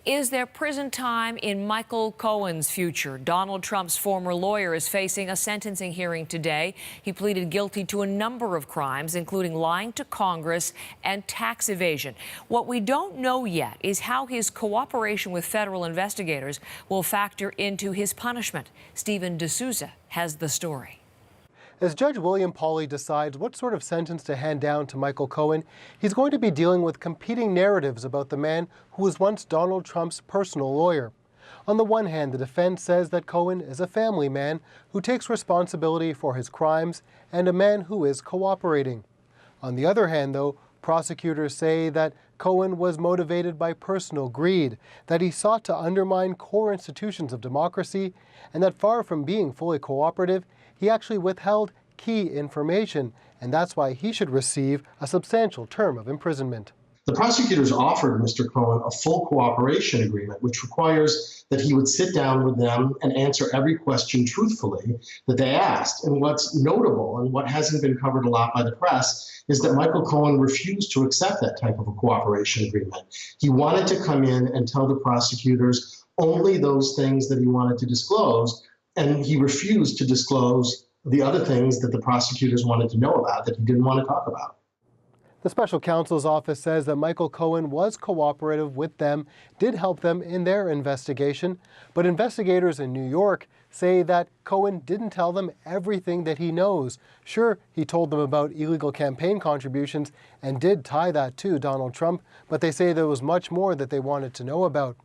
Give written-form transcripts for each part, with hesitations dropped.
Is there prison time in Michael Cohen's future? Donald Trump's former lawyer is facing a sentencing hearing today. He pleaded guilty to a number of crimes, including lying to Congress and tax evasion. What we don't know yet is how his cooperation with federal investigators will factor into his punishment. Stephen D'Souza has the story. As Judge William Pauley decides what sort of sentence to hand down to Michael Cohen, he's going to be dealing with competing narratives about the man who was once Donald Trump's personal lawyer. On the one hand, the defense says that Cohen is a family man who takes responsibility for his crimes and a man who is cooperating. On the other hand, though, prosecutors say that Cohen was motivated by personal greed, that he sought to undermine core institutions of democracy, and that far from being fully cooperative, he actually withheld key information, and that's why he should receive a substantial term of imprisonment. The prosecutors offered Mr. Cohen a full cooperation agreement, which requires that he would sit down with them and answer every question truthfully that they asked. And what's notable, and what hasn't been covered a lot by the press, is that Michael Cohen refused to accept that type of a cooperation agreement. He wanted to come in and tell the prosecutors only those things that he wanted to disclose, and he refused to disclose the other things that the prosecutors wanted to know about that he didn't want to talk about. The special counsel's office says that Michael Cohen was cooperative with them, did help them in their investigation, but investigators in New York say that Cohen didn't tell them everything that he knows. Sure, he told them about illegal campaign contributions and did tie that to Donald Trump, but they say there was much more that they wanted to know about.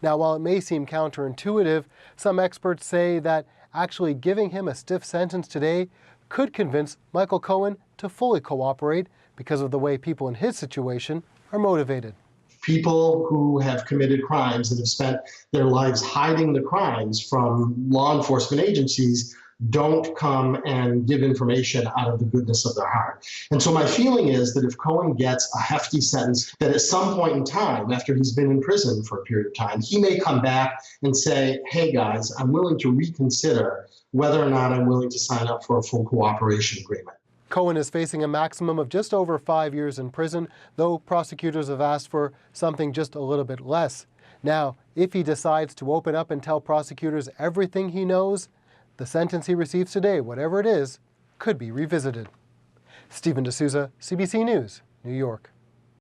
Now, while it may seem counterintuitive, some experts say that actually giving him a stiff sentence today could convince Michael Cohen to fully cooperate because of the way people in his situation are motivated. People who have committed crimes and have spent their lives hiding the crimes from law enforcement agencies don't come and give information out of the goodness of their heart. And so my feeling is that if Cohen gets a hefty sentence, that at some point in time, after he's been in prison for a period of time, he may come back and say, hey guys, I'm willing to reconsider whether or not I'm willing to sign up for a full cooperation agreement. Cohen is facing a maximum of just over 5 years in prison, though prosecutors have asked for something just a little bit less. Now, if he decides to open up and tell prosecutors everything he knows, the sentence he receives today, whatever it is, could be revisited. Stephen D'Souza, CBC News, New York.